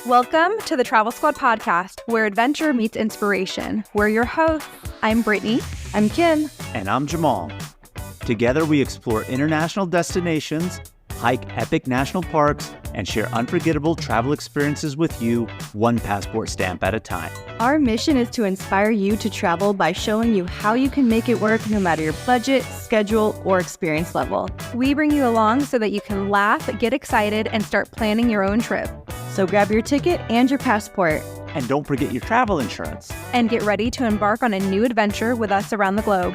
Welcome to the Travel Squad podcast, where adventure meets inspiration. We're your hosts. I'm Brittany. I'm Kim. And I'm Jamal. Together we explore international destinations, hike epic national parks, and share unforgettable travel experiences with you, one passport stamp at a time. Our mission is to inspire you to travel by showing you how you can make it work no matter your budget, schedule, or experience level. We bring you along so that you can laugh, get excited, and start planning your own trip. So grab your ticket and your passport. And don't forget your travel insurance. And get ready to embark on a new adventure with us around the globe.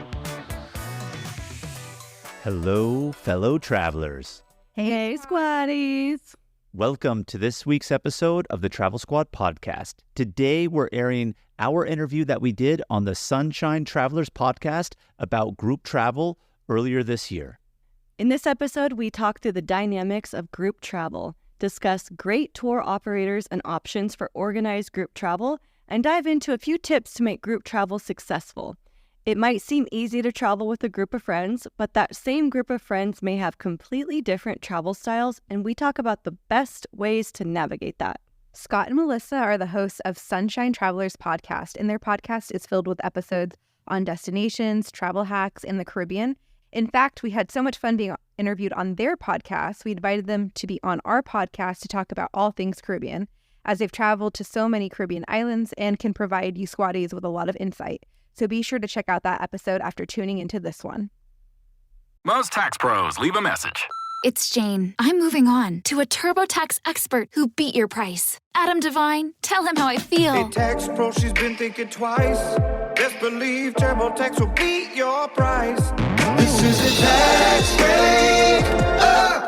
Hello, fellow travelers. Hey, squaddies. Welcome to this week's episode of the Travel Squad podcast. Today, we're airing our interview that we did on the Sunshine Travelers podcast about group travel earlier this year. In this episode, we talk through the dynamics of group travel, discuss great tour operators and options for organized group travel, and dive into a few tips to make group travel successful. It might seem easy to travel with a group of friends, but that same group of friends may have completely different travel styles, and we talk about the best ways to navigate that. Scott and Melissa are the hosts of Sunshine Travelers podcast, and their podcast is filled with episodes on destinations, travel hacks, and the Caribbean. In fact, we had so much fun being interviewed on their podcast, we invited them to be on our podcast to talk about all things Caribbean, as they've traveled to so many Caribbean islands and can provide you squaddies with a lot of insight. So be sure to check out that episode after tuning into this one. Most tax pros leave a message. It's Jane. I'm moving on to a TurboTax expert who beat your price. Adam Devine, tell him how I feel. Hey, tax pro, she's been thinking twice. Best believe TurboTax will beat your price. This is a tax break.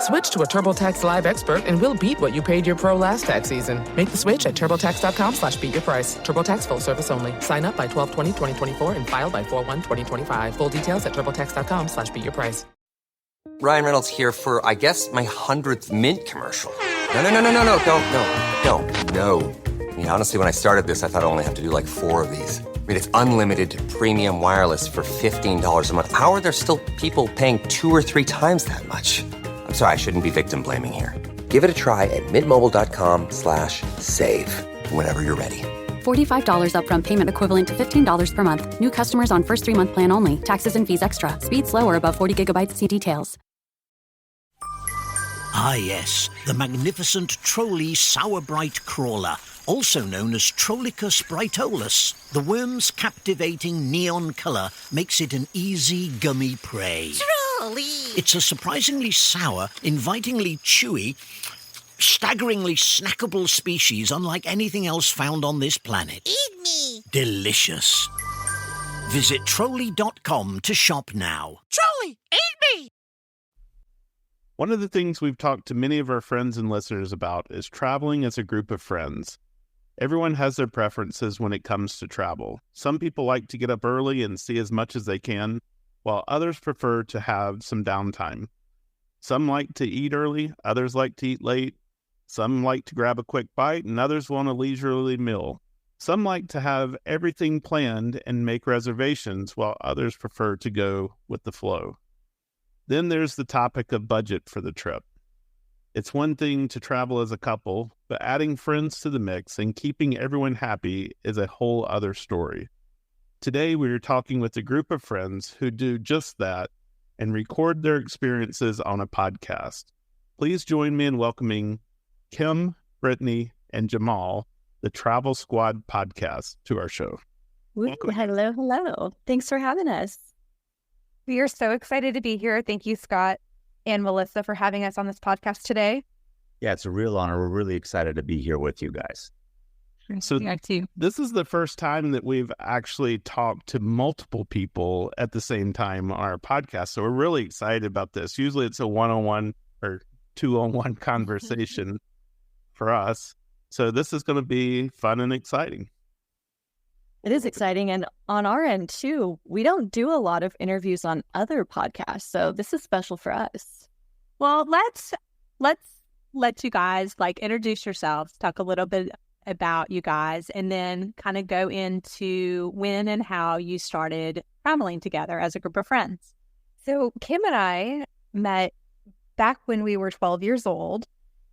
Switch to a TurboTax Live expert and we'll beat what you paid your pro last tax season. Make the switch at TurboTax.com/beatyourprice. TurboTax full service only. Sign up by 12/20/2024 and file by 4/1/2025. Full details at TurboTax.com/beatyourprice. Ryan Reynolds here for, I guess, my 100th Mint commercial. No, don't. I mean, honestly, when I started this, I thought I only have to do like 4 of these. I mean, it's unlimited premium wireless for $15 a month. How are there still people paying 2 or 3 times that much? I'm sorry, I shouldn't be victim blaming here. Give it a try at mintmobile.com/save. Whenever you're ready. $45 upfront payment equivalent to $15 per month. New customers on first 3-month plan only. Taxes and fees extra. Speed slower above 40 gigabytes. See details. Ah yes, the magnificent Trolley Sour Bright Crawler, also known as Trollicus brightolus. The worm's captivating neon colour makes it an easy gummy prey. Trolley! It's a surprisingly sour, invitingly chewy, staggeringly snackable species unlike anything else found on this planet. Eat me! Delicious. Visit Trolley.com to shop now. Trolley, eat me! One of the things we've talked to many of our friends and listeners about is traveling as a group of friends. Everyone has their preferences when it comes to travel. Some people like to get up early and see as much as they can, while others prefer to have some downtime. Some like to eat early, others like to eat late. Some like to grab a quick bite, and others want a leisurely meal. Some like to have everything planned and make reservations, while others prefer to go with the flow. Then there's the topic of budget for the trip. It's one thing to travel as a couple, but adding friends to the mix and keeping everyone happy is a whole other story. Today, we are talking with a group of friends who do just that and record their experiences on a podcast. Please join me in welcoming Kim, Brittany, and Jamal, the Travel Squad podcast, to our show. Hello. Thanks for having us. We are so excited to be here. Thank you, Scott and Melissa, for having us on this podcast today. Yeah, it's a real honor. We're really excited to be here with you guys. So this is the first time that we've actually talked to multiple people at the same time on our podcast. So we're really excited about this. Usually it's a one-on-one or two-on-one conversation for us. So this is going to be fun and exciting. It is exciting. And on our end, too, we don't do a lot of interviews on other podcasts. So this is special for us. Well, let's let you guys introduce yourselves, talk a little bit about you guys, and then kind of go into when and how you started traveling together as a group of friends. So Kim and I met back when we were 12 years old,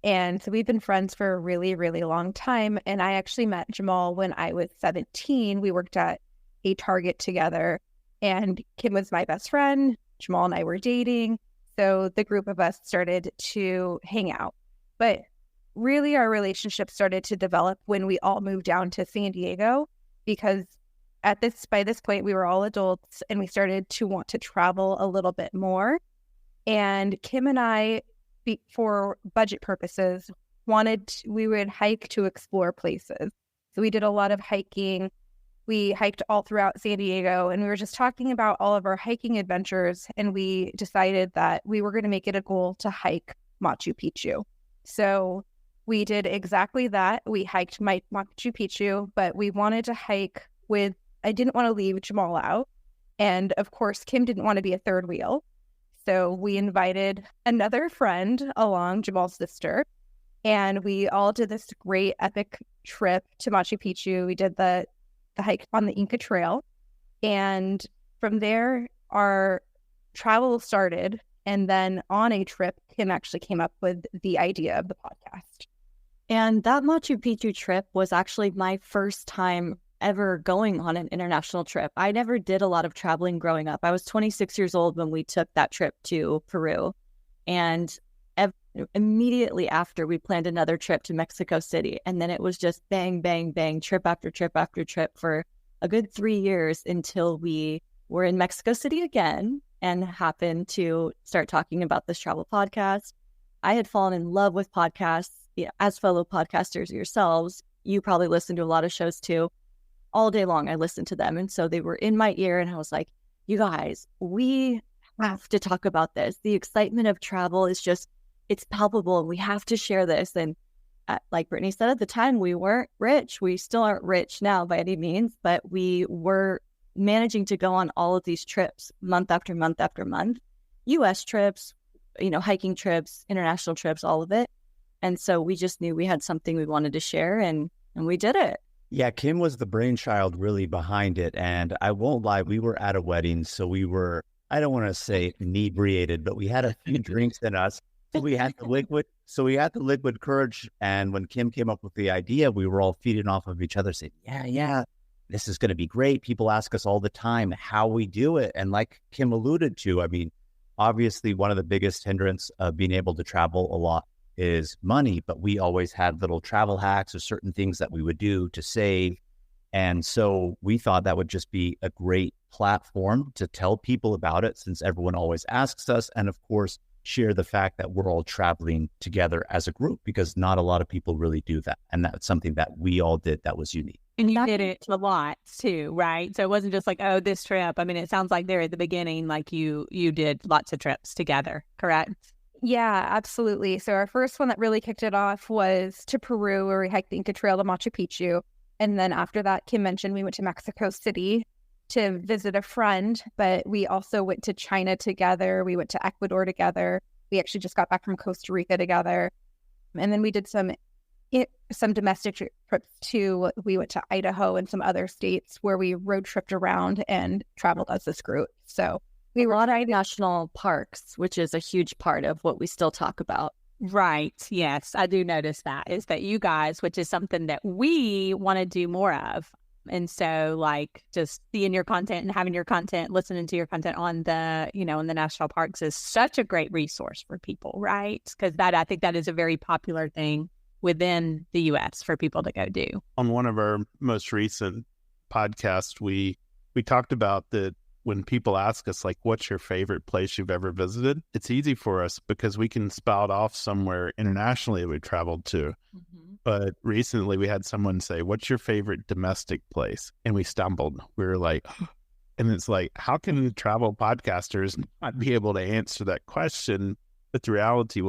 And so we've been friends for a really, really long time. And I actually met Jamal when I was 17. We worked at a Target together, and Kim was my best friend. Jamal and I were dating. So the group of us started to hang out. But really, our relationship started to develop when we all moved down to San Diego, because by this point, we were all adults and we started to want to travel a little bit more. And Kim and I, for budget purposes, we would hike to explore places. So we did a lot of hiking. We hiked all throughout San Diego, and we were just talking about all of our hiking adventures. And we decided that we were going to make it a goal to hike Machu Picchu. So we did exactly that. We hiked Machu Picchu, but we wanted to hike I didn't want to leave Jamal out. And of course, Kim didn't want to be a third wheel. So we invited another friend along, Jamal's sister, and we all did this great epic trip to Machu Picchu. We did the hike on the Inca Trail. And from there, our travel started. And then on a trip, Kim actually came up with the idea of the podcast. And that Machu Picchu trip was actually my first time ever going on an international trip. I never did a lot of traveling growing up. I was 26 years old when we took that trip to Peru. And immediately after, we planned another trip to Mexico City. And then it was just bang, bang, bang, trip after trip after trip for a good 3 years until we were in Mexico City again and happened to start talking about this travel podcast. I had fallen in love with podcasts. As fellow podcasters yourselves, you probably listen to a lot of shows too. All day long, I listened to them. And so they were in my ear and I was like, you guys, we have to talk about this. The excitement of travel is just, it's palpable and we have to share this. And like Brittany said, at the time, we weren't rich. We still aren't rich now by any means, but we were managing to go on all of these trips month after month after month, US trips, hiking trips, international trips, all of it. And so we just knew we had something we wanted to share and we did it. Yeah, Kim was the brainchild really behind it. And I won't lie, we were at a wedding. So we were, I don't want to say inebriated, but we had a few drinks in us. So we had the liquid courage. And when Kim came up with the idea, we were all feeding off of each other saying, yeah, this is going to be great. People ask us all the time how we do it. And like Kim alluded to, I mean, obviously one of the biggest hindrance of being able to travel a lot is money, but we always had little travel hacks or certain things that we would do to save. And so we thought that would just be a great platform to tell people about it, since everyone always asks us. And of course, share the fact that we're all traveling together as a group, because not a lot of people really do that. And that's something that we all did that was unique. And you did it a lot too, right? So it wasn't just like, oh, this trip. I mean, it sounds like there at the beginning, like you did lots of trips together, correct? Yeah, absolutely. So our first one that really kicked it off was to Peru, where we hiked the Inca Trail to Machu Picchu. And then after that, Kim mentioned we went to Mexico City to visit a friend, but we also went to China together. We went to Ecuador together. We actually just got back from Costa Rica together. And then we did some domestic trips too. We went to Idaho and some other states where we road tripped around and traveled as this group. So we were a lot of national parks, which is a huge part of what we still talk about. Right. Yes, I do notice that, is that you guys, which is something that we want to do more of. And so like just seeing your content and having your content, listening to your content on the, in the national parks is such a great resource for people, right? Because I think that is a very popular thing within the US for people to go do. On one of our most recent podcasts, we talked about that when people ask us, like, what's your favorite place you've ever visited? It's easy for us because we can spout off somewhere internationally we traveled to. Mm-hmm. But recently we had someone say, what's your favorite domestic place? And we stumbled. We were like, and it's like, how can travel podcasters not be able to answer that question? But the reality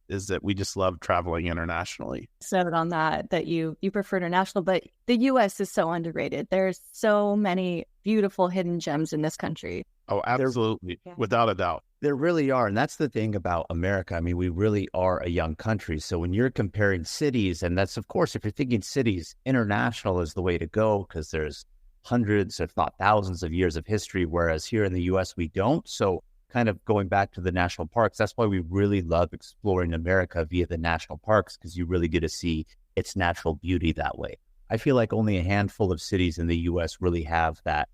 is that we just love traveling internationally. So on that you prefer international, but the US is so underrated. There's so many beautiful hidden gems in this country. Oh, absolutely. Without a doubt. There really are. And that's the thing about America. I mean, we really are a young country. So when you're comparing cities, and that's, of course, if you're thinking cities, international is the way to go, because there's hundreds, if not thousands of years of history, whereas here in the US, we don't. So kind of going back to the national parks, that's why we really love exploring America via the national parks, because you really get to see its natural beauty that way. I feel like only a handful of cities in the U.S. really have that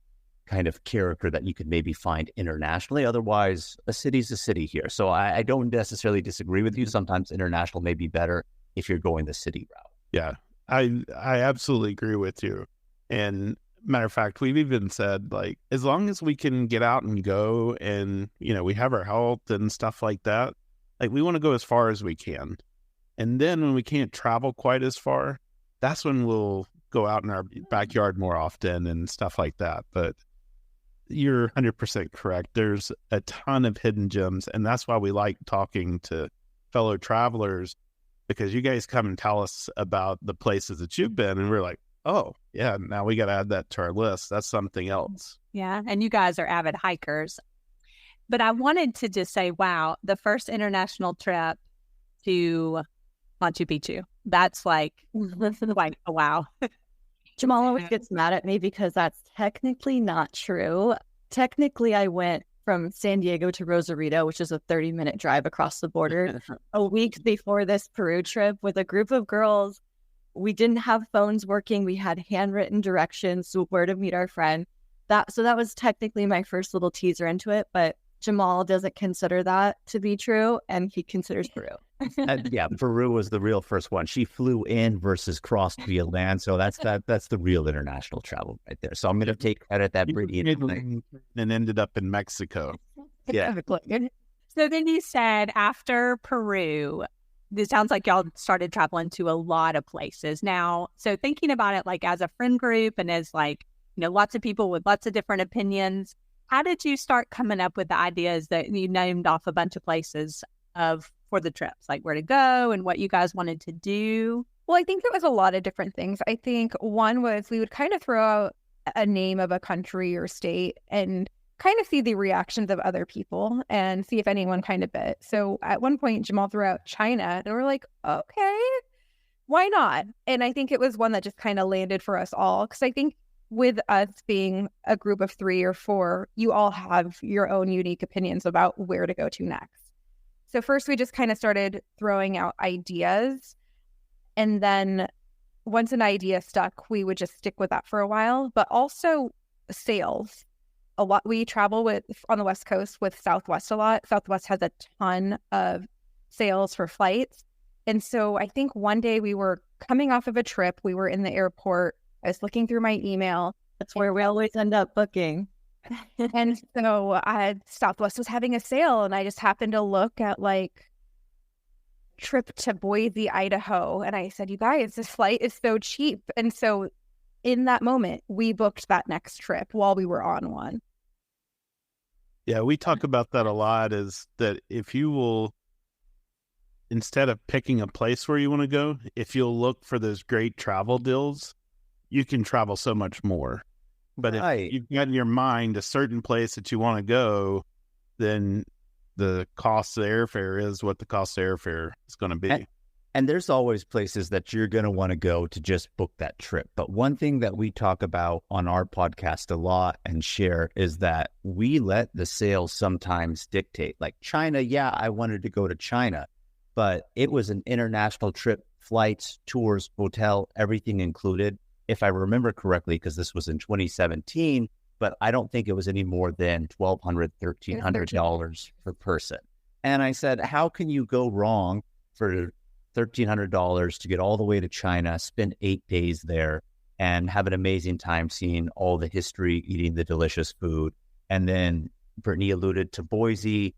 kind of character that you could maybe find internationally. Otherwise, a city's a city here. So I don't necessarily disagree with you. Sometimes international may be better if you're going the city route. Yeah, I absolutely agree with you. And matter of fact, we've even said, like, as long as we can get out and go and, we have our health and stuff like that, like, we want to go as far as we can. And then when we can't travel quite as far, that's when we'll go out in our backyard more often and stuff like that. But you're 100% correct. There's a ton of hidden gems, and that's why we like talking to fellow travelers, because you guys come and tell us about the places that you've been, and we're like, oh, yeah, now we got to add that to our list. That's something else. Yeah, and you guys are avid hikers. But I wanted to just say, wow, the first international trip to Machu Picchu. That's like a wow. Jamal always gets mad at me because that's technically not true. Technically, I went from San Diego to Rosarito, which is a 30-minute drive across the border, a week before this Peru trip with a group of girls. We didn't have phones working. We had handwritten directions to where to meet our friend. So that was technically my first little teaser into it, but Jamal doesn't consider that to be true, and he considers Peru. Yeah, Peru was the real first one. She flew in versus crossed via land, so that's the real international travel right there. So I'm going to take credit that Brittany and ended up in Mexico. Yeah. So then you said after Peru, it sounds like y'all started traveling to a lot of places. Now, so thinking about it like as a friend group and as like, lots of people with lots of different opinions, how did you start coming up with the ideas that you named off a bunch of places for the trips, like where to go and what you guys wanted to do? Well, I think it was a lot of different things. I think one was we would kind of throw out a name of a country or state and kind of see the reactions of other people and see if anyone kind of bit. So at one point, Jamal threw out China, and we're like, okay, why not? And I think it was one that just kind of landed for us all, because I think with us being a group of 3 or 4, you all have your own unique opinions about where to go to next. So first we just kind of started throwing out ideas, and then once an idea stuck, we would just stick with that for a while. But also sales. A lot, we travel on the West Coast with Southwest a lot. Southwest has a ton of sales for flights. And so I think one day we were coming off of a trip, we were in the airport, I was looking through my email. That's where we always end up booking. And so Southwest was having a sale, and I just happened to look at like trip to Boise, Idaho. And I said, you guys, this flight is so cheap. And so in that moment, we booked that next trip while we were on one. Yeah, we talk about that a lot, is that if you will, instead of picking a place where you want to go, if you'll look for those great travel deals, you can travel so much more. But if you've got in your mind a certain place that you want to go, then the cost of airfare is what the cost of airfare is going to be. And there's always places that you're going to want to go to just book that trip. But one thing that we talk about on our podcast a lot and share is that we let the sales sometimes dictate. Like China, yeah, I wanted to go to China, but it was an international trip, flights, tours, hotel, everything included. If I remember correctly, because this was in 2017, but I don't think it was any more than $1,200, $1,300 per person. And I said, how can you go wrong for $1,300 to get all the way to China, spend 8 days there, and have an amazing time seeing all the history, eating the delicious food? And then Brittany alluded to Boise.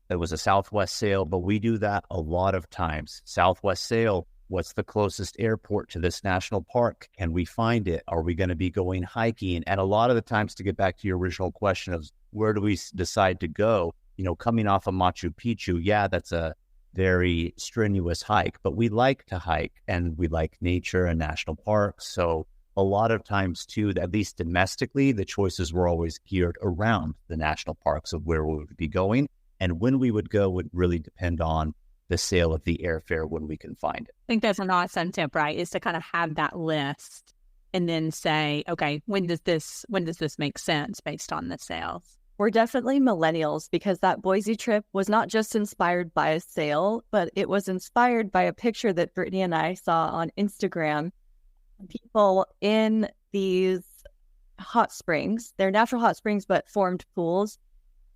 It was a Southwest sale, but we do that a lot of times. Southwest sale, what's the closest airport to this national park? Can we find it? Are we going to be going hiking? And a lot of the times, to get back to your original question of where do we decide to go, coming off of Machu Picchu, yeah, that's a very strenuous hike, but we like to hike and we like nature and national parks. So a lot of times too, at least domestically, the choices were always geared around the national parks of where we would be going. And when we would go would really depend on the sale of the airfare when we can find it. I think that's an awesome tip, right? Is to kind of have that list and then say, okay, when does this make sense based on the sales? We're definitely millennials because that Boise trip was not just inspired by a sail, but it was inspired by a picture that Brittany and I saw on Instagram. People in these hot springs, they're natural hot springs, but formed pools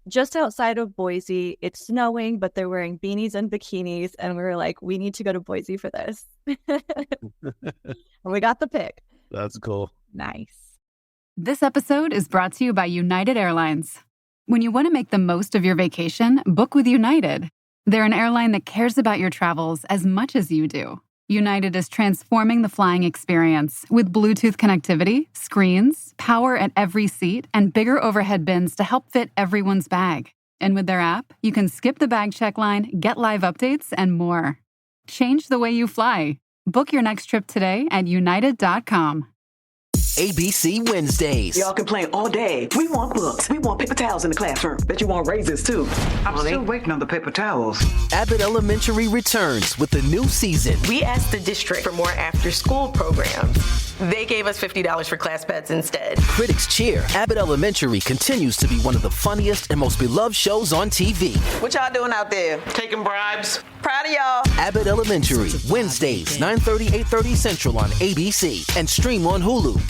just outside of Boise. It's snowing, but they're wearing beanies and bikinis. And we were like, we need to go to Boise for this. And we got the pic. That's cool. Nice. This episode is brought to you by United Airlines. When you want to make the most of your vacation, book with United. They're an airline that cares about your travels as much as you do. United is transforming the flying experience with Bluetooth connectivity, screens, power at every seat, and bigger overhead bins to help fit everyone's bag. And with their app, you can skip the bag check line, get live updates, and more. Change the way you fly. Book your next trip today at united.com. ABC Wednesdays. Y'all complain all day. We want books. We want paper towels in the classroom. Bet you want raises too. I'm still waiting on the paper towels. Abbott Elementary returns with the new season. We asked the district for more after-school programs. They gave us $50 for class pets instead. Critics cheer. Abbott Elementary continues to be one of the funniest and most beloved shows on TV. What y'all doing out there? Taking bribes? Proud of y'all. Abbott Elementary, Wednesdays, 9:30, 8:30 Central on ABC and stream on Hulu.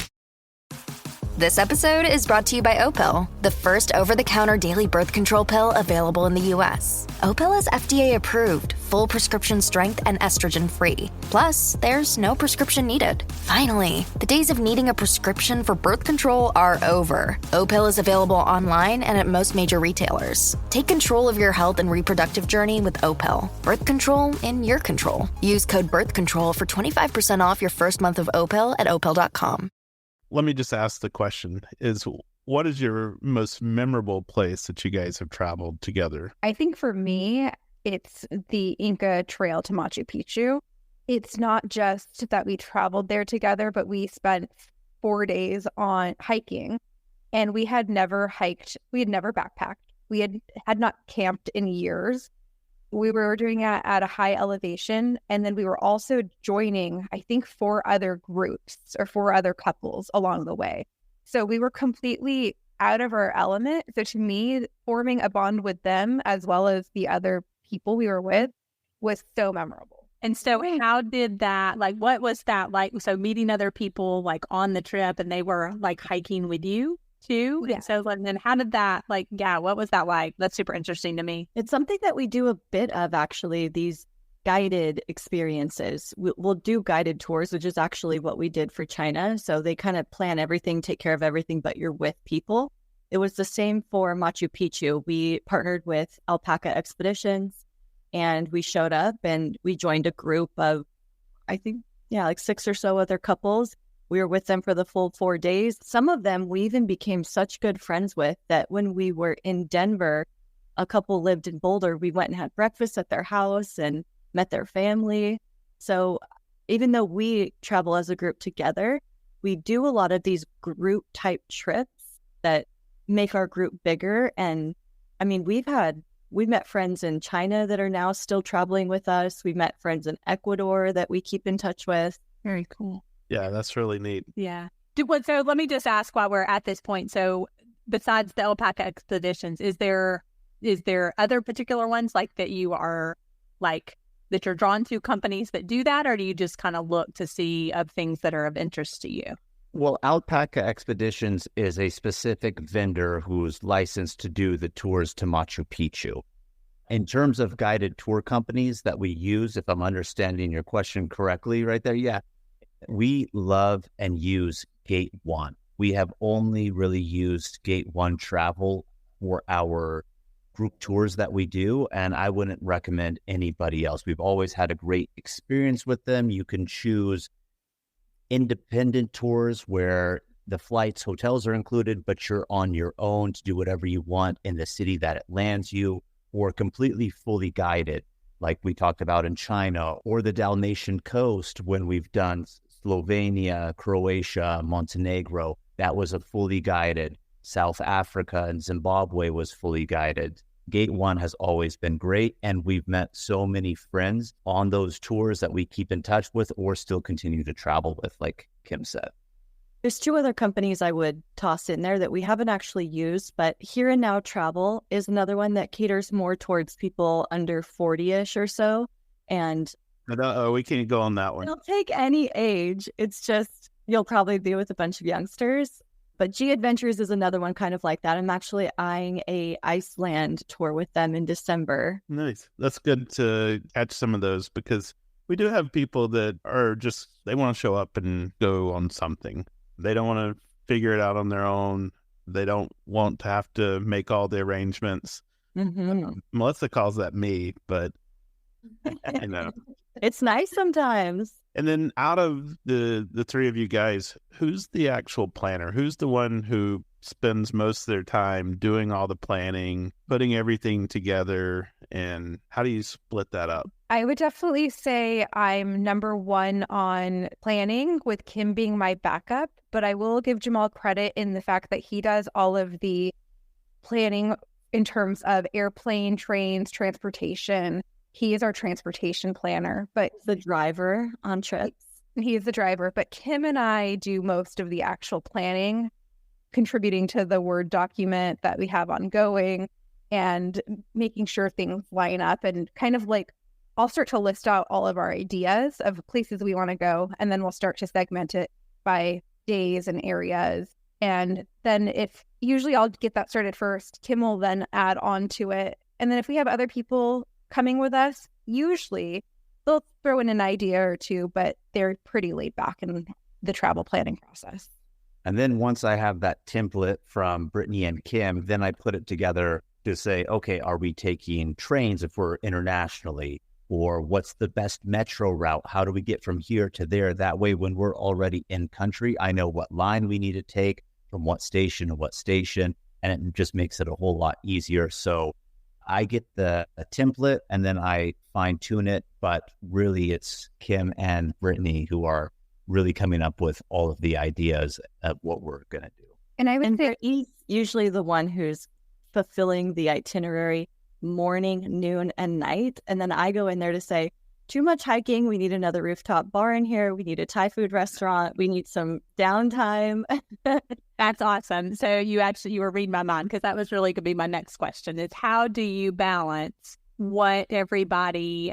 This episode is brought to you by Opill, the first over-the-counter daily birth control pill available in the U.S. Opill is FDA approved, full prescription strength, and estrogen-free. Plus, there's no prescription needed. Finally, the days of needing a prescription for birth control are over. Opill is available online and at most major retailers. Take control of your health and reproductive journey with Opill. Birth control in your control. Use code BIRTHCONTROL for 25% off your first month of Opill at opill.com. Let me just ask the question, what is your most memorable place that you guys have traveled together? I think for me, it's the Inca Trail to Machu Picchu. It's not just that we traveled there together, but we spent 4 days on hiking, and we had never backpacked. We had not camped in years. We were doing it at a high elevation, and then we were also joining, I think, 4 other groups or 4 other couples along the way. So we were completely out of our element. So to me, forming a bond with them as well as the other people we were with was so memorable. And so how did that, what was that like? So meeting other people on the trip, and they were hiking with you too? Yeah. And so then how did that, what was that like? That's super interesting to me. It's something that we do a bit of, actually, these guided experiences. We'll do guided tours, which is actually what we did for China. So they kind of plan everything, take care of everything, but you're with people. It was the same for Machu Picchu. We partnered with Alpaca Expeditions, and we showed up and we joined a group of, I think, 6 or so other couples. We were with them for the full 4 days. Some of them we even became such good friends with that when we were in Denver, a couple lived in Boulder. We went and had breakfast at their house and met their family. So even though we travel as a group together, we do a lot of these group type trips that make our group bigger. And I mean, we've met friends in China that are now still traveling with us. We've met friends in Ecuador that we keep in touch with. Very cool. Yeah, that's really neat. Yeah. So let me just ask while we're at this point. So besides the Alpaca Expeditions, is there other particular ones that you are that you're drawn to, companies that do that, or do you just kind of look to see of things that are of interest to you? Well, Alpaca Expeditions is a specific vendor who's licensed to do the tours to Machu Picchu. In terms of guided tour companies that we use, if I'm understanding your question correctly right there, yeah, we love and use Gate One. We have only really used Gate One Travel for our group tours that we do, and I wouldn't recommend anybody else. We've always had a great experience with them. You can choose independent tours where the flights, hotels are included, but you're on your own to do whatever you want in the city that it lands you, or completely fully guided, like we talked about in China, or the Dalmatian coast when we've done Slovenia, Croatia, Montenegro. That was a fully guided. South Africa and Zimbabwe was fully guided. Gate One has always been great, and we've met so many friends on those tours that we keep in touch with or still continue to travel with, like Kim said. There's two other companies I would toss in there that we haven't actually used, but Here and Now Travel is another one that caters more towards people under 40-ish or so. And we can't go on that one. they'll take any age. It's just, you'll probably be with a bunch of youngsters. But G Adventures is another one kind of like that. I'm actually eyeing a Iceland tour with them in December. Nice. That's good to catch some of those, because we do have people that are just, they want to show up and go on something. They don't want to figure it out on their own. They don't want to have to make all the arrangements. Melissa calls that me, but I know. It's nice sometimes. And then out of the three of you guys, who's the actual planner? Who's the one who spends most of their time doing all the planning, putting everything together, and how do you split that up? I would definitely say I'm number one on planning, with Kim being my backup, but I will give Jamal credit in the fact that he does all of the planning in terms of airplane, trains, transportation. He is our transportation planner, but the driver on trips. He is the driver, but Kim and I do most of the actual planning, contributing to the Word document that we have ongoing and making sure things line up, and kind of like, I'll start to list out all of our ideas of places we want to go, and then we'll start to segment it by days and areas. And then usually I'll get that started first, Kim will then add on to it. And then if we have other people coming with us, usually they'll throw in an idea or two, but they're pretty laid back in the travel planning process. And then once I have that template from Brittany and Kim, then I put it together to say, okay, are we taking trains if we're internationally? Or what's the best metro route? How do we get from here to there? That way, when we're already in country, I know what line we need to take from what station to what station, and it just makes it a whole lot easier. So I get a template and then I fine tune it, but really it's Kim and Brittany who are really coming up with all of the ideas of what we're going to do. And I would say he's usually the one who's fulfilling the itinerary morning, noon, and night. And then I go in there to say, too much hiking. We need another rooftop bar in here. We need a Thai food restaurant. We need some downtime. That's awesome. So you were reading my mind, because that was really going to be my next question, is how do you balance what everybody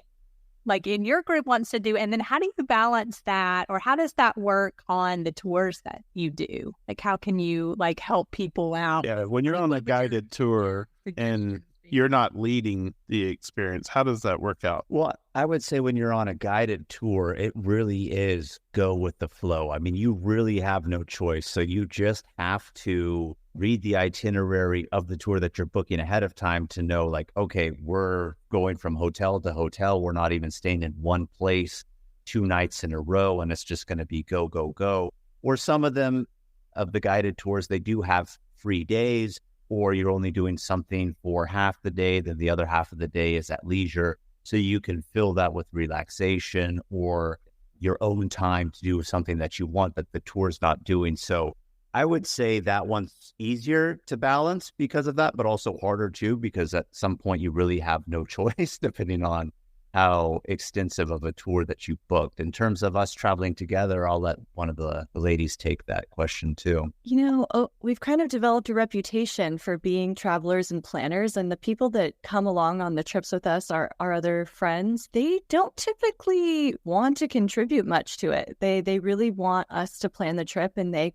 like in your group wants to do, and then how do you balance that, or how does that work on the tours that you do? Like, how can you like help people out? Yeah, when you're on a guided tour and you're not leading the experience, how does that work out? Well, I would say when you're on a guided tour, it really is go with the flow. I mean, you really have no choice. So you just have to read the itinerary of the tour that you're booking ahead of time to know, like, okay, we're going from hotel to hotel. We're not even staying in one place 2 nights in a row, and it's just going to be go, go, go. Or some of them, of the guided tours, they do have free days, or you're only doing something for half the day, then the other half of the day is at leisure. So you can fill that with relaxation or your own time to do something that you want, but the tour's not doing. So I would say that one's easier to balance because of that, but also harder too, because at some point you really have no choice depending on how extensive of a tour that you booked. In terms of us traveling together, I'll let one of the ladies take that question too. You know, we've kind of developed a reputation for being travelers and planners, and the people that come along on the trips with us, our other friends, they don't typically want to contribute much to it. They really want us to plan the trip, and they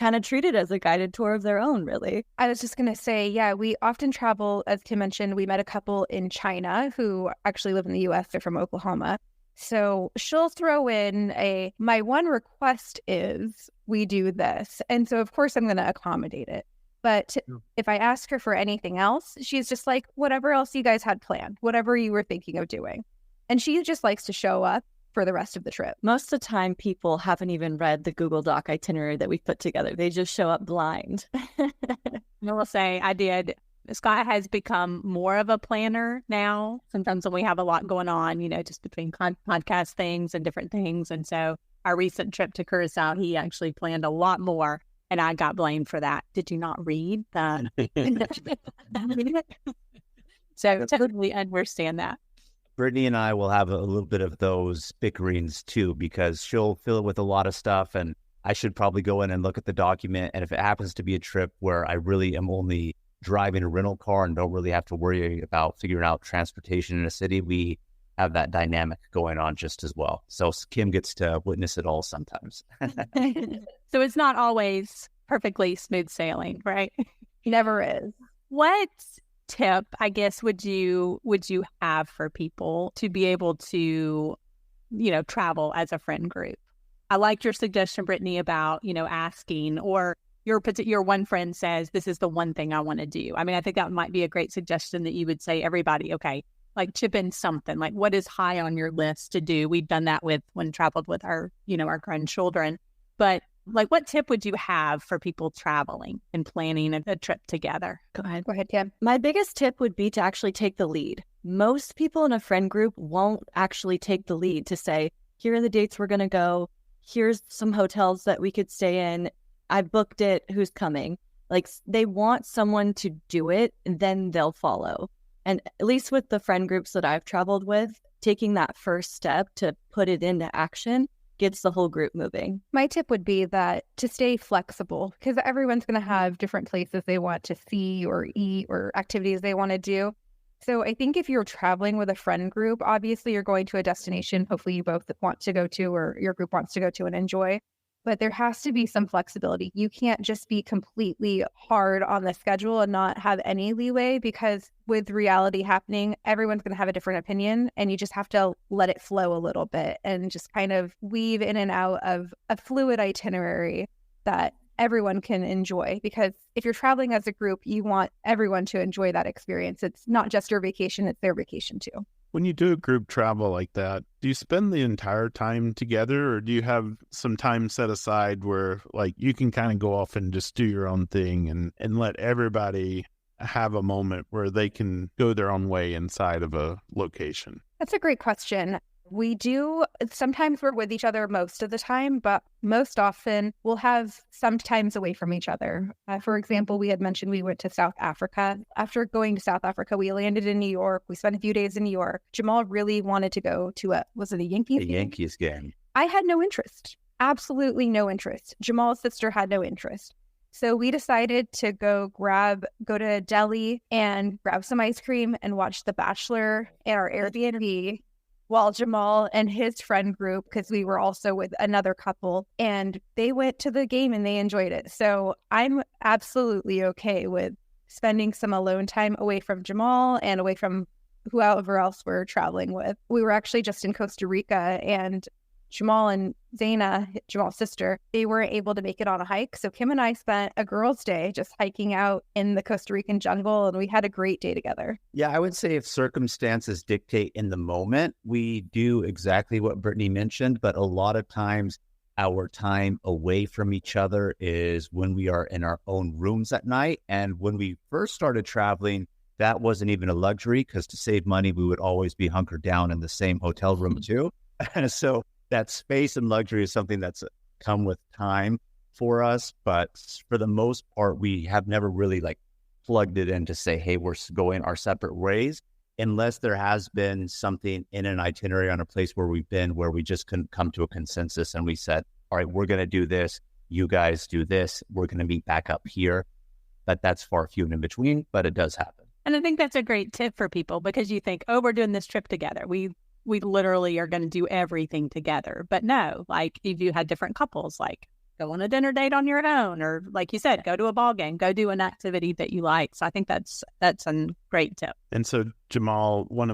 kind of treat it as a guided tour of their own, really. I was just going to say, yeah, we often travel, as Kim mentioned, we met a couple in China who actually live in the U.S. They're from Oklahoma. So she'll throw in my one request is we do this. And so, of course, I'm going to accommodate it. But if I ask her for anything else, she's just like, whatever else you guys had planned, whatever you were thinking of doing. And she just likes to show up for the rest of the trip. Most of the time, people haven't even read the Google Doc itinerary that we put together. They just show up blind. I will say I did. Scott has become more of a planner now. Sometimes when we have a lot going on, you know, just between podcast things and different things. And so our recent trip to Curacao, he actually planned a lot more, and I got blamed for that. Did you not read that? So totally understand that. Brittany and I will have a little bit of those bickerings too, because she'll fill it with a lot of stuff and I should probably go in and look at the document. And if it happens to be a trip where I really am only driving a rental car and don't really have to worry about figuring out transportation in a city, we have that dynamic going on just as well. So Kim gets to witness it all sometimes. So it's not always perfectly smooth sailing, right? Never is. What tip, I guess, would you have for people to be able to, travel as a friend group? I liked your suggestion, Brittany, about, asking, or your one friend says, this is the one thing I want to do. I mean, I think that might be a great suggestion that you would say, everybody, okay, like chip in something, like what is high on your list to do? We've done that when traveled with our grandchildren. But like, what tip would you have for people traveling and planning a trip together? Go ahead, Kim. My biggest tip would be to actually take the lead. Most people in a friend group won't actually take the lead to say, here are the dates we're going to go. Here's some hotels that we could stay in. I booked it. Who's coming? Like, they want someone to do it, and then they'll follow. And at least with the friend groups that I've traveled with, taking that first step to put it into action gets the whole group moving. My tip would be that to stay flexible, because everyone's going to have different places they want to see or eat or activities they want to do. So I think if you're traveling with a friend group, obviously you're going to a destination hopefully you both want to go to or your group wants to go to and enjoy. But there has to be some flexibility. You can't just be completely hard on the schedule and not have any leeway, because with reality happening, everyone's going to have a different opinion, and you just have to let it flow a little bit and just kind of weave in and out of a fluid itinerary that everyone can enjoy. Because if you're traveling as a group, you want everyone to enjoy that experience. It's not just your vacation, it's their vacation too. When you do a group travel like that, do you spend the entire time together, or do you have some time set aside where like you can kind of go off and just do your own thing and let everybody have a moment where they can go their own way inside of a location? That's a great question. We do, sometimes we're with each other most of the time, but most often we'll have some times away from each other. For example, we had mentioned we went to South Africa. After going to South Africa, we landed in New York. We spent a few days in New York. Jamal really wanted to go to was it a Yankees game? A Yankees game. I had no interest, absolutely no interest. Jamal's sister had no interest. So we decided to go to Delhi and grab some ice cream and watch The Bachelor at our Airbnb, while Jamal and his friend group, because we were also with another couple, and they went to the game and they enjoyed it. So I'm absolutely okay with spending some alone time away from Jamal and away from whoever else we're traveling with. We were actually just in Costa Rica, and Jamal and Zaina, Jamal's sister, they weren't able to make it on a hike. So Kim and I spent a girls' day just hiking out in the Costa Rican jungle, and we had a great day together. Yeah, I would say if circumstances dictate in the moment, we do exactly what Brittany mentioned, but a lot of times our time away from each other is when we are in our own rooms at night. And when we first started traveling, that wasn't even a luxury, because to save money, we would always be hunkered down in the same hotel room too. So that space and luxury is something that's come with time for us. But for the most part, we have never really like plugged it in to say, hey, we're going our separate ways, unless there has been something in an itinerary on a place where we've been where we just couldn't come to a consensus. And we said, all right, we're going to do this. You guys do this. We're going to meet back up here. But that's far few and in between, but it does happen. And I think that's a great tip for people, because you think, oh, we're doing this trip together. We literally are going to do everything together. But no, like if you had different couples, like go on a dinner date on your own, or like you said, go to a ball game, go do an activity that you like. So I think that's a great tip. And so Jamal, one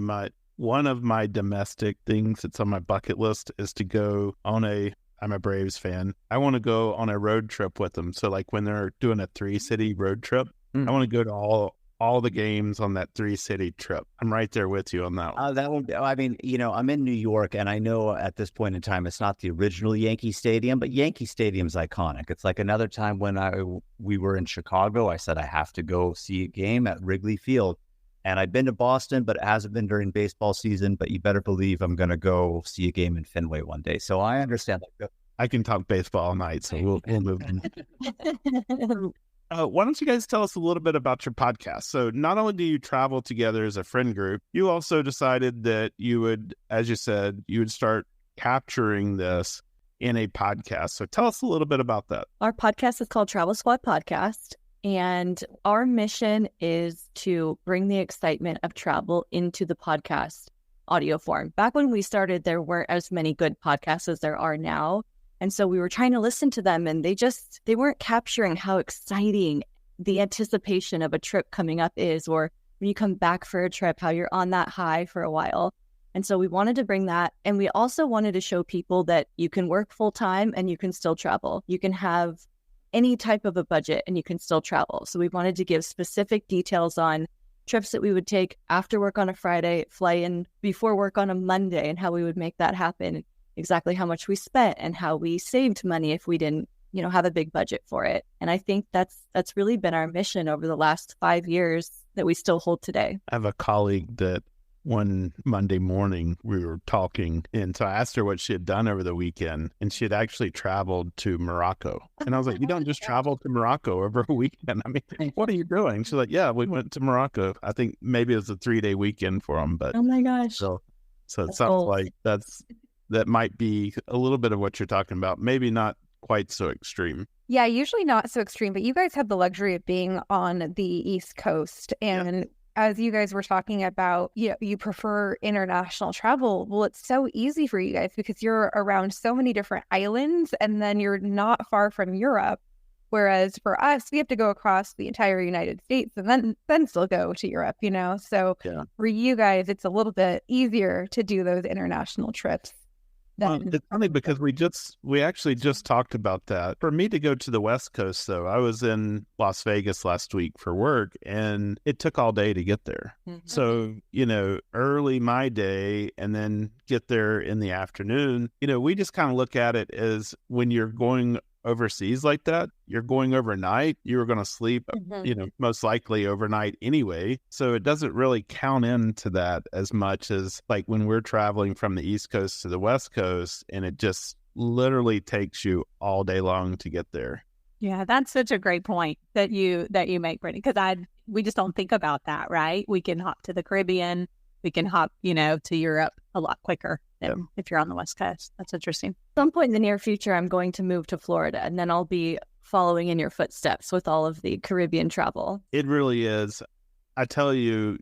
of my domestic things that's on my bucket list is to go on I'm a Braves fan. I want to go on a road trip with them. So like when they're doing a 3-city road trip, I want to go to all the games on that 3-city trip. I'm right there with you on that one. That one, I mean, I'm in New York, and I know at this point in time, it's not the original Yankee Stadium, but Yankee Stadium's iconic. It's like another time when we were in Chicago, I said, I have to go see a game at Wrigley Field. And I've been to Boston, but it hasn't been during baseball season, but you better believe I'm going to go see a game in Fenway one day. So I understand that. I can talk baseball all night, so we'll move on. Why don't you guys tell us a little bit about your podcast? So not only do you travel together as a friend group, you also decided that you would, as you said, you would start capturing this in a podcast. So tell us a little bit about that. Our podcast is called Travel Squad Podcast, and our mission is to bring the excitement of travel into the podcast audio form. Back when we started, there weren't as many good podcasts as there are now. And so we were trying to listen to them, and they weren't capturing how exciting the anticipation of a trip coming up is, or when you come back for a trip, how you're on that high for a while. And so we wanted to bring that. And we also wanted to show people that you can work full time and you can still travel. You can have any type of a budget and you can still travel. So we wanted to give specific details on trips that we would take after work on a Friday, fly in before work on a Monday, and how we would make that happen, exactly how much we spent and how we saved money if we didn't, have a big budget for it. And I think that's really been our mission over the last 5 years that we still hold today. I have a colleague that one Monday morning we were talking, and so I asked her what she had done over the weekend, and she had actually traveled to Morocco. And I was like, you don't just travel to Morocco over a weekend. I mean, what are you doing? She's like, yeah, we went to Morocco. I think maybe it was a 3-day weekend for them, but oh my gosh. So it sounds like that might be a little bit of what you're talking about. Maybe not quite so extreme. Yeah, usually not so extreme, but you guys have the luxury of being on the East Coast. And as you guys were talking about, you prefer international travel. Well, it's so easy for you guys because you're around so many different islands, and then you're not far from Europe. Whereas for us, we have to go across the entire United States and then still go to Europe, So for you guys, it's a little bit easier to do those international trips. It's funny because we actually just talked about that. For me to go to the West Coast, though, I was in Las Vegas last week for work, and it took all day to get there. Mm-hmm. So, early my day and then get there in the afternoon, we just kind of look at it as when you're going overseas like that, you're going overnight, you're going to sleep, most likely overnight anyway. So it doesn't really count into that as much as like when we're traveling from the East Coast to the West Coast, and it just literally takes you all day long to get there. Yeah, that's such a great point that you make, Brittany, because we just don't think about that, right? We can hop to the Caribbean, we can hop, to Europe a lot quicker than if you're on the West Coast. That's interesting. At some point in the near future, I'm going to move to Florida, and then I'll be following in your footsteps with all of the Caribbean travel. It really is. I tell you,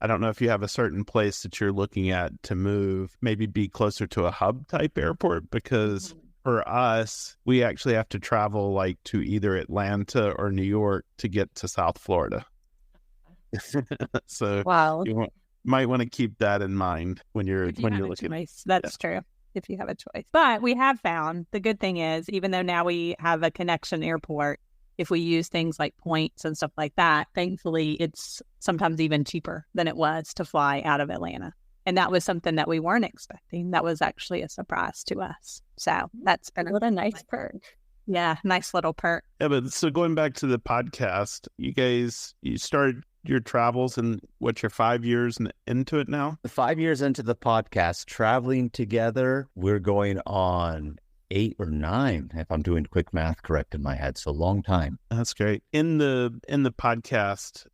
I don't know if you have a certain place that you're looking at to move, maybe be closer to a hub type airport, because for us, we actually have to travel like to either Atlanta or New York to get to South Florida. So wow. You might want to keep that in mind when you're looking. That's true. If you have a choice. But we have found the good thing is, even though now we have a connection airport, if we use things like points and stuff like that, thankfully it's sometimes even cheaper than it was to fly out of Atlanta. And that was something that we weren't expecting. That was actually a surprise to us. So that's been a nice perk. Yeah, nice little perk. Yeah, but so going back to the podcast, you started your travels and you're 5 years into it now? 5 years into the podcast, traveling together, we're going on 8 or 9, if I'm doing quick math correct in my head. So long time. That's great. In the podcast,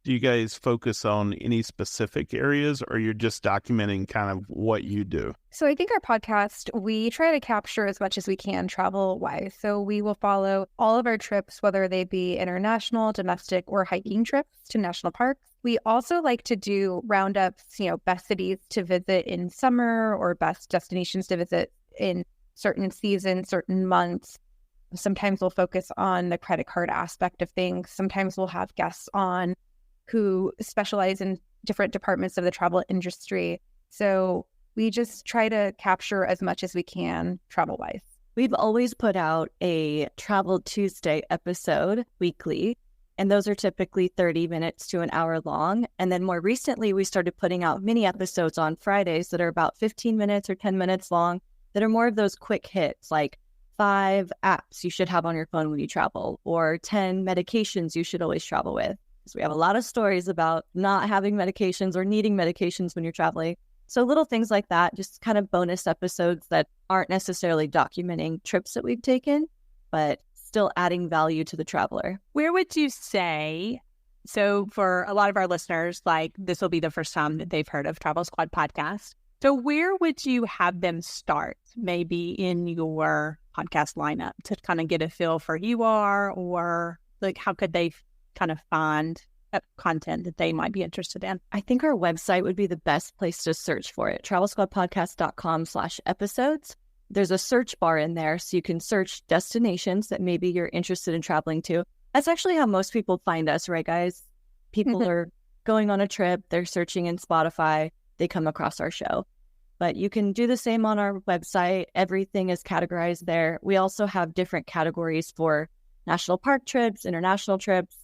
do you guys focus on any specific areas, or you're just documenting kind of what you do? So I think our podcast, we try to capture as much as we can travel-wise. So we will follow all of our trips, whether they be international, domestic, or hiking trips to national parks. We also like to do roundups, best cities to visit in summer or best destinations to visit in certain seasons, certain months. Sometimes we'll focus on the credit card aspect of things. Sometimes we'll have guests on who specialize in different departments of the travel industry. So we just try to capture as much as we can travel-wise. We've always put out a Travel Tuesday episode weekly, and those are typically 30 minutes to an hour long. And then more recently, we started putting out mini episodes on Fridays that are about 15 minutes or 10 minutes long that are more of those quick hits, like 5 apps you should have on your phone when you travel, or 10 medications you should always travel with. So we have a lot of stories about not having medications or needing medications when you're traveling. So little things like that, just kind of bonus episodes that aren't necessarily documenting trips that we've taken, but still adding value to the traveler. Where would you say, so for a lot of our listeners, like this will be the first time that they've heard of Travel Squad podcast. So where would you have them start, maybe in your podcast lineup, to kind of get a feel for who you are, or like how could they kind of find content that they might be interested in? I think our website would be the best place to search for it. travelsquadpodcast.com/episodes. There's a search bar in there, so you can search destinations that maybe you're interested in traveling to. That's actually how most people find us, right, guys? People are going on a trip, they're searching in Spotify, they come across our show. But you can do the same on our website. Everything is categorized there. We also have different categories for national park trips, international trips,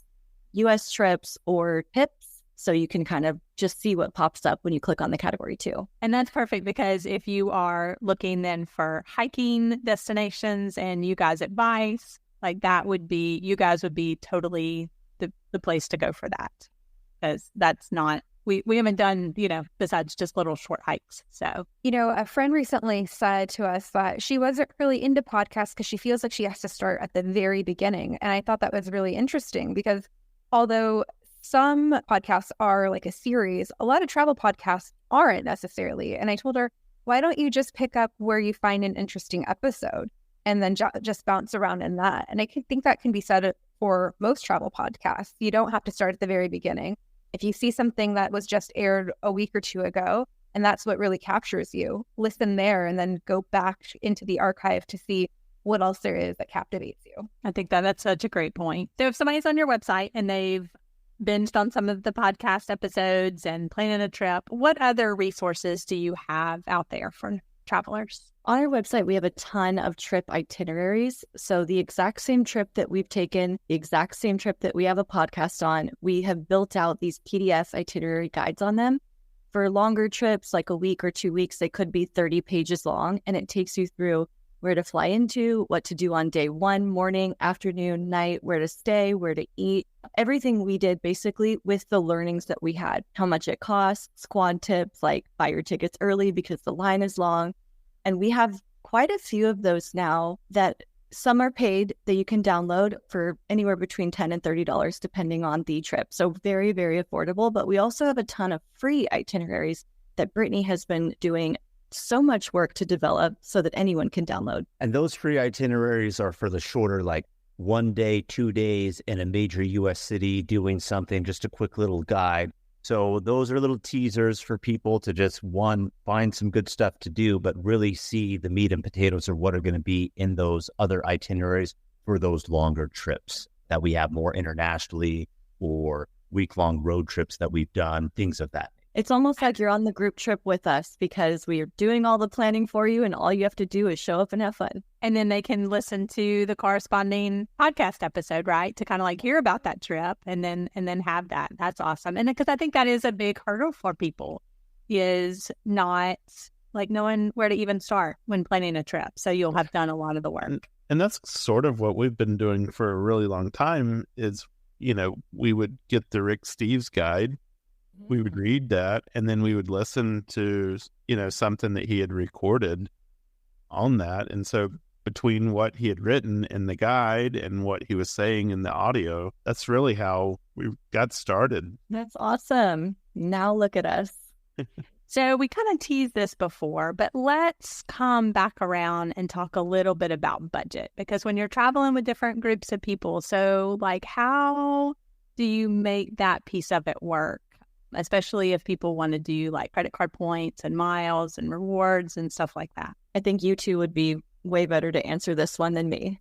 U.S. trips, or tips. So you can kind of just see what pops up when you click on the category too. And that's perfect, because if you are looking then for hiking destinations and you guys' advice, like that would be, you guys would be totally the place to go for that. Because that's not, we haven't done, besides just little short hikes. So, a friend recently said to us that she wasn't really into podcasts because she feels like she has to start at the very beginning. And I thought that was really interesting, because although some podcasts are like a series, a lot of travel podcasts aren't necessarily. And I told her, why don't you just pick up where you find an interesting episode and then just bounce around in that? And I think that can be said for most travel podcasts. You don't have to start at the very beginning. If you see something that was just aired a week or two ago, and that's what really captures you, listen there and then go back into the archive to see what else there is that captivates you. I think that's such a great point. So if somebody's on your website and they've binged on some of the podcast episodes and planning a trip, what other resources do you have out there for travelers? On our website, we have a ton of trip itineraries. So the exact same trip that we've taken, the exact same trip that we have a podcast on, we have built out these PDF itinerary guides on them. For longer trips, like a week or 2 weeks, they could be 30 pages long, and it takes you through where to fly into, what to do on day one, morning, afternoon, night, where to stay, where to eat, everything we did basically with the learnings that we had, how much it costs, squad tips, like buy your tickets early because the line is long. And we have quite a few of those now that some are paid that you can download for anywhere between $10 and $30 depending on the trip. So very, very affordable. But we also have a ton of free itineraries that Brittany has been doing so much work to develop so that anyone can download. And those free itineraries are for the shorter, like 1 day, 2 days in a major U.S. city doing something, just a quick little guide. So those are little teasers for people to just, one, find some good stuff to do, but really see the meat and potatoes of what are going to be in those other itineraries for those longer trips that we have more internationally, or week-long road trips that we've done, things of that. It's almost like you're on the group trip with us, because we are doing all the planning for you and all you have to do is show up and have fun. And then they can listen to the corresponding podcast episode, right? To kind of like hear about that trip and then have that. That's awesome. And because I think that is a big hurdle for people, is not like knowing where to even start when planning a trip. So you'll have done a lot of the work. And that's sort of what we've been doing for a really long time is, we would get the Rick Steves guide. We would read that, and then we would listen to, something that he had recorded on that. And so between what he had written in the guide and what he was saying in the audio, that's really how we got started. That's awesome. Now look at us. So we kind of teased this before, but let's come back around and talk a little bit about budget, because when you're traveling with different groups of people, so like how do you make that piece of it work? Especially if people want to do like credit card points and miles and rewards and stuff like that. I think you two would be way better to answer this one than me.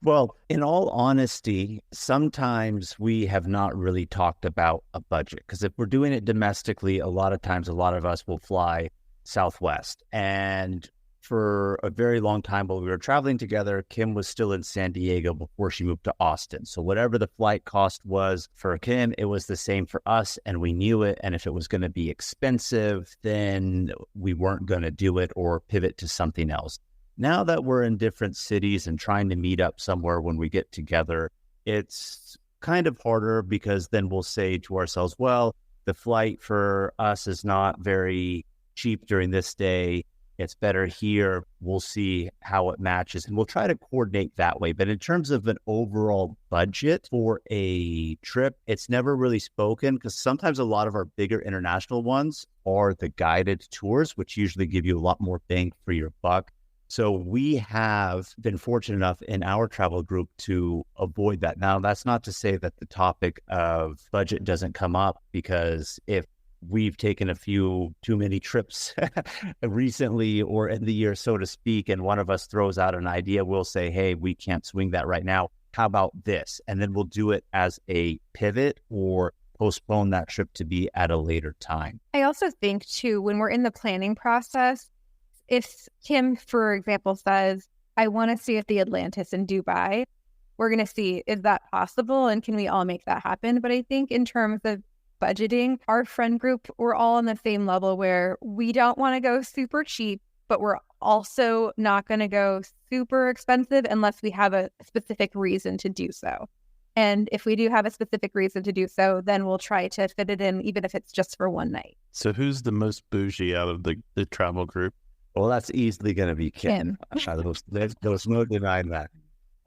Well, in all honesty, sometimes we have not really talked about a budget, because if we're doing it domestically, a lot of times, a lot of us will fly Southwest. And for a very long time while we were traveling together, Kim was still in San Diego before she moved to Austin. So whatever the flight cost was for Kim, it was the same for us, and we knew it. And if it was going to be expensive, then we weren't going to do it or pivot to something else. Now that we're in different cities and trying to meet up somewhere when we get together, it's kind of harder, because then we'll say to ourselves, well, the flight for us is not very cheap during this day. it's better here. We'll see how it matches and we'll try to coordinate that way. But in terms of an overall budget for a trip, it's never really spoken because sometimes a lot of our bigger international ones are the guided tours, which usually give you a lot more bang for your buck. So we have been fortunate enough in our travel group to avoid that. Now, that's not to say that the topic of budget doesn't come up, because if we've taken a few too many trips recently or in the year, so to speak, and one of us throws out an idea, we'll say, hey, we can't swing that right now. How about this? And then we'll do it as a pivot or postpone that trip to be at a later time. I also think, too, when we're in the planning process, if Kim, for example, says, I want to see if the Atlantis in Dubai, we're going to see, is that possible? And can we all make that happen? But I think in terms of budgeting, our friend group, we're all on the same level where we don't want to go super cheap, but we're also not going to go super expensive unless we have a specific reason to do so. And if we do have a specific reason to do so, then we'll try to fit it in, even if it's just for one night. So who's the most bougie out of the travel group? Well, that's easily going to be Kim. There's no denying that.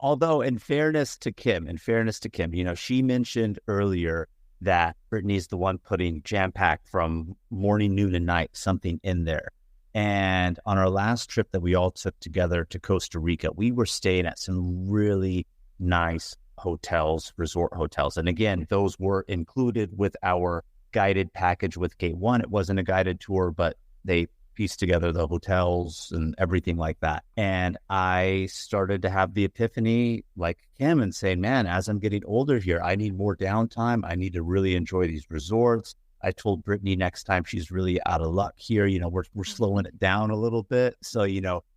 Although, in fairness to Kim, she mentioned earlier that Brittany's the one putting jam-packed from morning, noon, and night, something in there. And on our last trip that we all took together to Costa Rica, we were staying at some really nice hotels, resort hotels. And again, those were included with our guided package with Gate 1. It wasn't a guided tour, but they piece together the hotels and everything like that. And I started to have the epiphany like Kim and saying, man, as I'm getting older here, I need more downtime. I need to really enjoy these resorts. I told Brittany next time she's really out of luck here, we're slowing it down a little bit. So,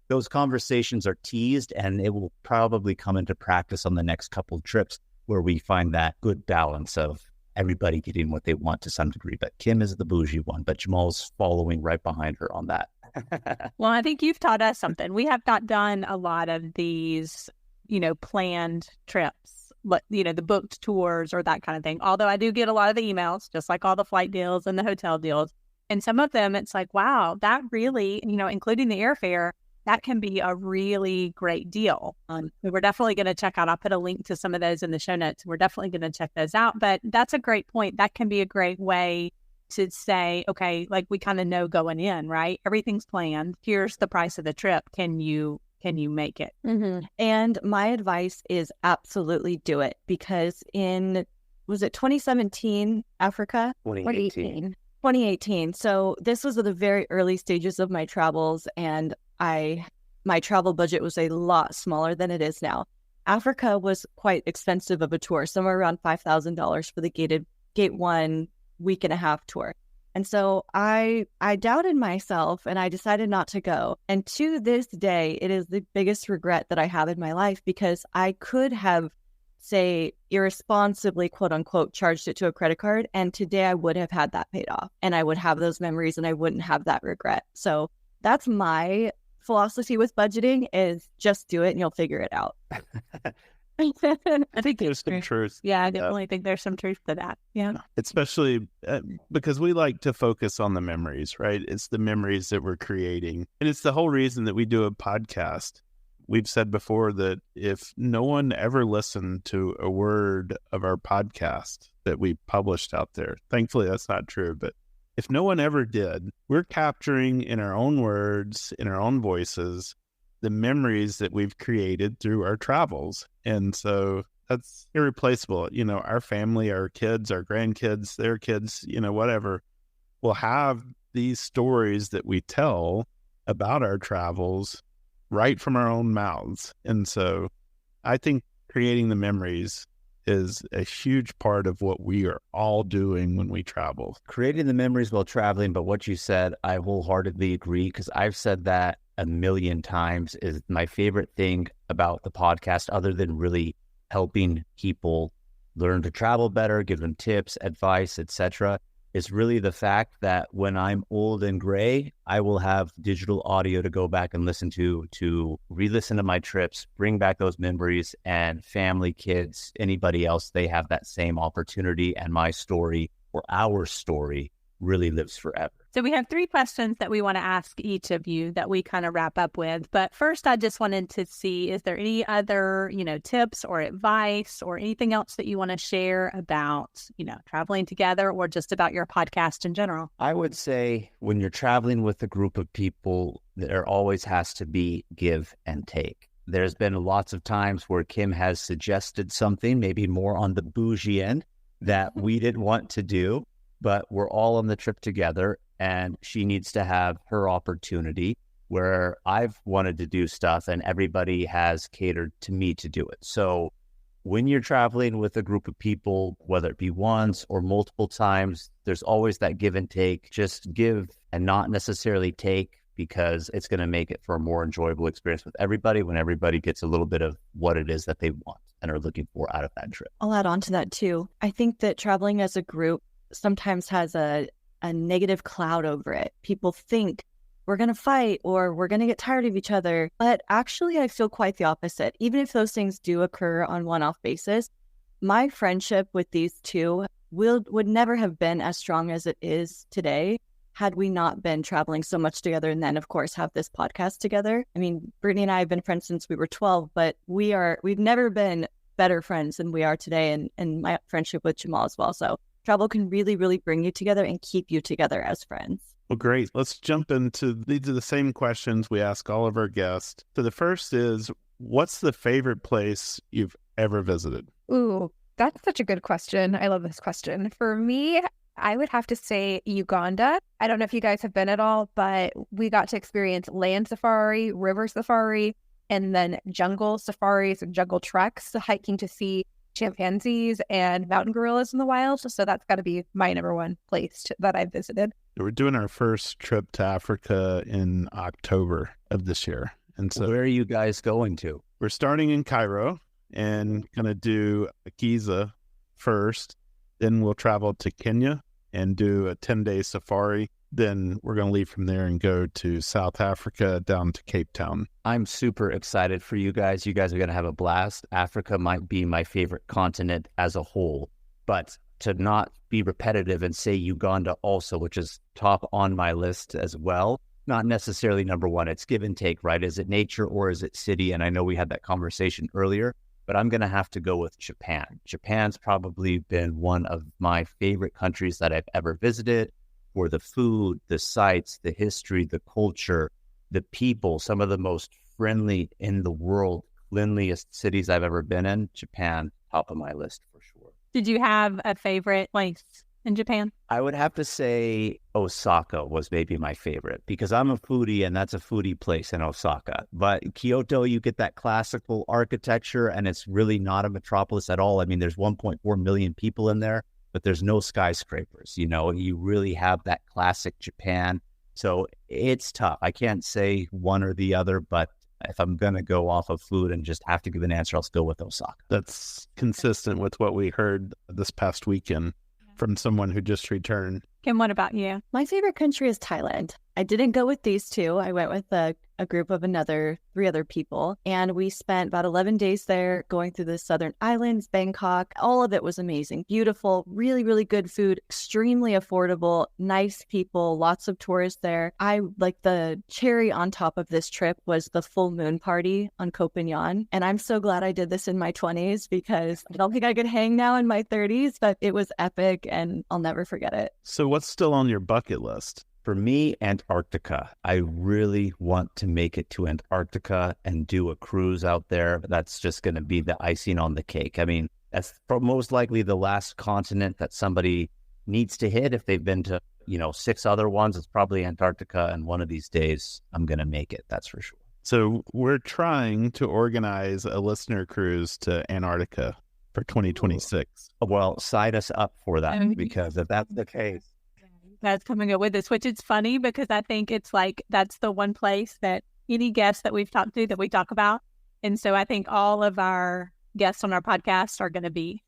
those conversations are teased and it will probably come into practice on the next couple of trips where we find that good balance of everybody getting what they want to some degree. But Kim is the bougie one, but Jamal's following right behind her on that. Well, I think you've taught us something. We have not done a lot of these, planned trips, the booked tours or that kind of thing. Although I do get a lot of the emails, just like all the flight deals and the hotel deals. And some of them, it's like, wow, that really, including the airfare, that can be a really great deal. We're definitely going to check out. I'll put a link to some of those in the show notes. We're definitely going to check those out. But that's a great point. That can be a great way to say, okay, like we kind of know going in, right? Everything's planned. Here's the price of the trip. Can you make it? Mm-hmm. And my advice is absolutely do it, because was it 2017, Africa? 2018. So this was at the very early stages of my travels, and my travel budget was a lot smaller than it is now. Africa was quite expensive of a tour, somewhere around $5,000 for the Gate 1 week and a half tour. And so I doubted myself and I decided not to go. And to this day, it is the biggest regret that I have in my life, because I could have, say, irresponsibly, quote unquote, charged it to a credit card. And today I would have had that paid off and I would have those memories and I wouldn't have that regret. So that's my philosophy with budgeting, is just do it and you'll figure it out. I think there's some truth. Yeah, I definitely think there's some truth to that. Yeah. Especially because we like to focus on the memories, right? It's the memories that we're creating. And it's the whole reason that we do a podcast. We've said before that if no one ever listened to a word of our podcast that we published out there, thankfully that's not true, but if no one ever did, we're capturing in our own words, in our own voices, the memories that we've created through our travels. And so that's irreplaceable. Our family, our kids, our grandkids, their kids, whatever, will have these stories that we tell about our travels right from our own mouths. And so I think creating the memories is a huge part of what we are all doing when we travel. Creating the memories while traveling, but what you said, I wholeheartedly agree, because I've said that a million times, is my favorite thing about the podcast, other than really helping people learn to travel better, give them tips, advice, etc., is really the fact that when I'm old and gray, I will have digital audio to go back and listen to re-listen to my trips, bring back those memories, and family, kids, anybody else, they have that same opportunity, and my story or our story really lives forever. So we have 3 questions that we want to ask each of you that we kind of wrap up with. But first, I just wanted to see, is there any other, tips or advice or anything else that you want to share about, traveling together or just about your podcast in general? I would say when you're traveling with a group of people, there always has to be give and take. There's been lots of times where Kim has suggested something, maybe more on the bougie end, that we didn't want to do, but we're all on the trip together. And she needs to have her opportunity where I've wanted to do stuff and everybody has catered to me to do it. So when you're traveling with a group of people, whether it be once or multiple times, there's always that give and take. Just give and not necessarily take, because it's going to make it for a more enjoyable experience with everybody when everybody gets a little bit of what it is that they want and are looking for out of that trip. I'll add on to that too. I think that traveling as a group sometimes has a negative cloud over it. People think we're going to fight or we're going to get tired of each other. But actually, I feel quite the opposite. Even if those things do occur on one-off basis, my friendship with these two would never have been as strong as it is today had we not been traveling so much together. And then, of course, have this podcast together. I mean, Brittany and I have been friends since we were 12, but we've never been better friends than we are today. And my friendship with Jamal as well. So travel can really, really bring you together and keep you together as friends. Well, great. Let's jump into these are the same questions we ask all of our guests. So the first is, what's the favorite place you've ever visited? Ooh, that's such a good question. I love this question. For me, I would have to say Uganda. I don't know if you guys have been at all, but we got to experience land safari, river safari, and then jungle safaris and jungle treks, hiking to see chimpanzees and mountain gorillas in the wild. So that's got to be my number one place that I've visited. We're doing our first trip to Africa in October of this year. And so where are you guys going to? We're starting in Cairo and going to do Giza first. Then we'll travel to Kenya and do a 10-day safari. Then we're going to leave from there and go to South Africa down to Cape Town. I'm super excited for you guys. You guys are going to have a blast. Africa might be my favorite continent as a whole, but to not be repetitive and say Uganda also, which is top on my list as well. Not necessarily number one. It's give and take, right? Is it nature or is it city? And I know we had that conversation earlier, but I'm going to have to go with Japan. Japan's probably been one of my favorite countries that I've ever visited. For the food, the sights, the history, the culture, the people, some of the most friendly in the world, cleanliest cities I've ever been in. Japan, top of my list for sure. Did you have a favorite place in Japan? I would have to say Osaka was maybe my favorite because I'm a foodie and that's a foodie place in Osaka. But Kyoto, you get that classical architecture and it's really not a metropolis at all. I mean, there's 1.4 million people in there, but there's no skyscrapers. You really have that classic Japan. So it's tough. I can't say one or the other, but if I'm going to go off of food and just have to give an answer, I'll still with Osaka. That's consistent with what we heard this past weekend from someone who just returned. Kim, what about you? My favorite country is Thailand. I didn't go with these two. I went with a group of 3 other people, and we spent about 11 days there going through the southern islands, Bangkok. All of it was amazing. Beautiful, really, really good food, extremely affordable, nice people, lots of tourists there. I like the cherry on top of this trip was the full moon party on Koh Phangan. And I'm so glad I did this in my 20s because I don't think I could hang now in my 30s, but it was epic and I'll never forget it. So what's still on your bucket list? For me, Antarctica. I really want to make it to Antarctica and do a cruise out there. That's just going to be the icing on the cake. I mean, that's most likely the last continent that somebody needs to hit. If they've been to, 6 other ones, it's probably Antarctica. And one of these days, I'm going to make it. That's for sure. So we're trying to organize a listener cruise to Antarctica for 2026. Well, sign us up for that because if that's the case, that's coming up with this, which is funny because I think it's like that's the one place that any guest that we've talked to that we talk about. And so I think all of our guests on our podcast are going to be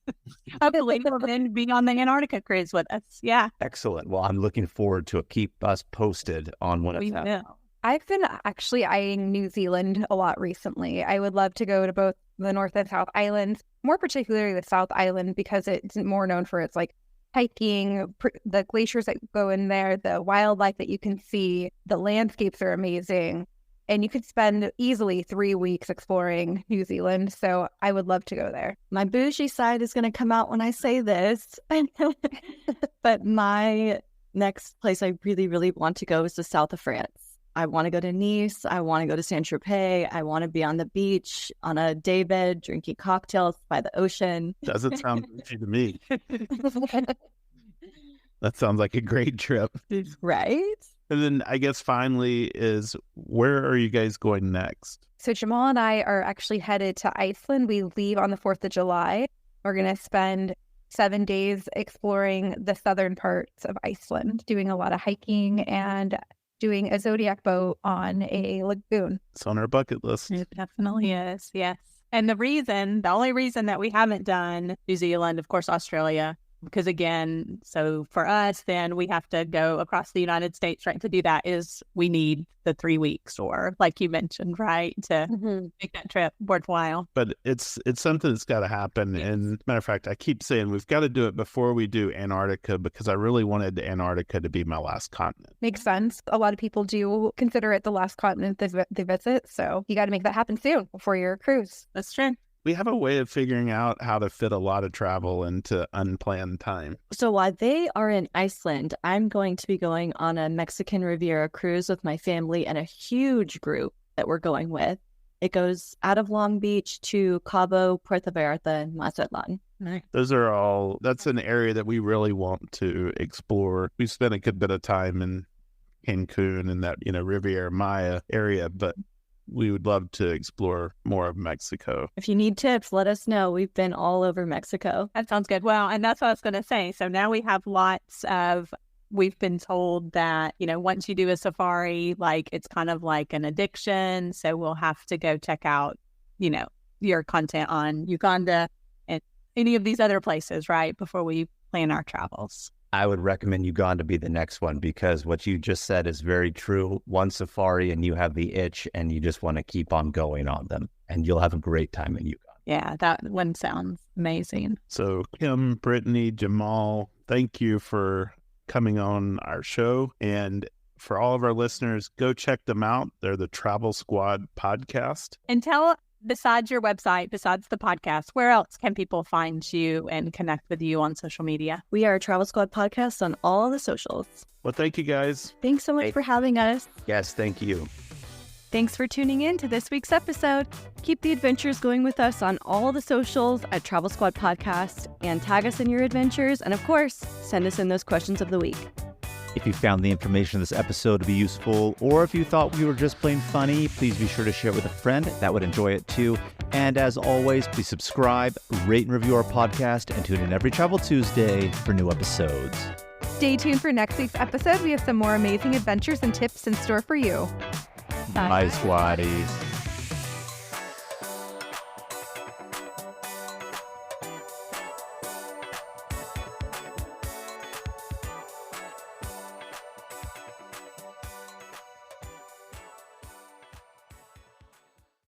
hopefully then be on the Antarctica cruise with us. Yeah. Excellent. Well, I'm looking forward to it. Keep us posted on when it's happening. I've been actually eyeing New Zealand a lot recently. I would love to go to both the North and South Islands, more particularly the South Island because it's more known for its like hiking, the glaciers that go in there, the wildlife that you can see, the landscapes are amazing. And you could spend easily 3 weeks exploring New Zealand. So I would love to go there. My bougie side is going to come out when I say this. But my next place I really, really want to go is the south of France. I want to go to Nice. I want to go to Saint-Tropez. I want to be on the beach, on a daybed, drinking cocktails by the ocean. Doesn't sound bougie to me. That sounds like a great trip. Right? And then I guess finally is, where are you guys going next? So Jamal and I are actually headed to Iceland. We leave on the 4th of July. We're going to spend 7 days exploring the southern parts of Iceland, doing a lot of hiking and doing a Zodiac boat on a lagoon. It's on our bucket list. It definitely is, yes. And the only reason that we haven't done New Zealand, of course, Australia, because again, so for us, then we have to go across the United States, right? To do that is we need the 3 weeks, or like you mentioned, right, to make that trip worthwhile. But it's something that's got to happen. Yes. And matter of fact, I keep saying we've got to do it before we do Antarctica, because I really wanted Antarctica to be my last continent. Makes sense. A lot of people do consider it the last continent they visit. So you got to make that happen soon before your cruise. That's true. We have a way of figuring out how to fit a lot of travel into unplanned time. So while they are in Iceland, I'm going to be going on a Mexican Riviera cruise with my family and a huge group that we're going with. It goes out of Long Beach to Cabo, Puerto Vallarta, and Mazatlan. Nice. That's an area that we really want to explore. We spent a good bit of time in Cancun and that, Riviera Maya area, but we would love to explore more of Mexico. If you need tips, let us know. We've been all over Mexico. That sounds good. Well, and that's what I was going to say. So now we have we've been told that, once you do a safari, like it's kind of like an addiction. So we'll have to go check out, your content on Uganda and any of these other places, right, before we plan our travels. I would recommend Uganda be the next one, because what you just said is very true. One safari and you have the itch and you just want to keep on going on them, and you'll have a great time in Uganda. Yeah, that one sounds amazing. So Kim, Brittany, Jamal, thank you for coming on our show. And for all of our listeners, go check them out. They're the Travel Squad podcast. And besides your website, besides the podcast, where else can people find you and connect with you on social media? We are Travel Squad Podcast on all the socials. Well, thank you guys. Thanks so much for having us. Yes, thank you. Thanks for tuning in to this week's episode. Keep the adventures going with us on all the socials at Travel Squad Podcast, and tag us in your adventures. And of course, send us in those questions of the week. If you found the information in this episode to be useful, or if you thought we were just plain funny, please be sure to share it with a friend that would enjoy it too. And as always, please subscribe, rate and review our podcast, and tune in every Travel Tuesday for new episodes. Stay tuned for next week's episode. We have some more amazing adventures and tips in store for you. Bye, Squaddies.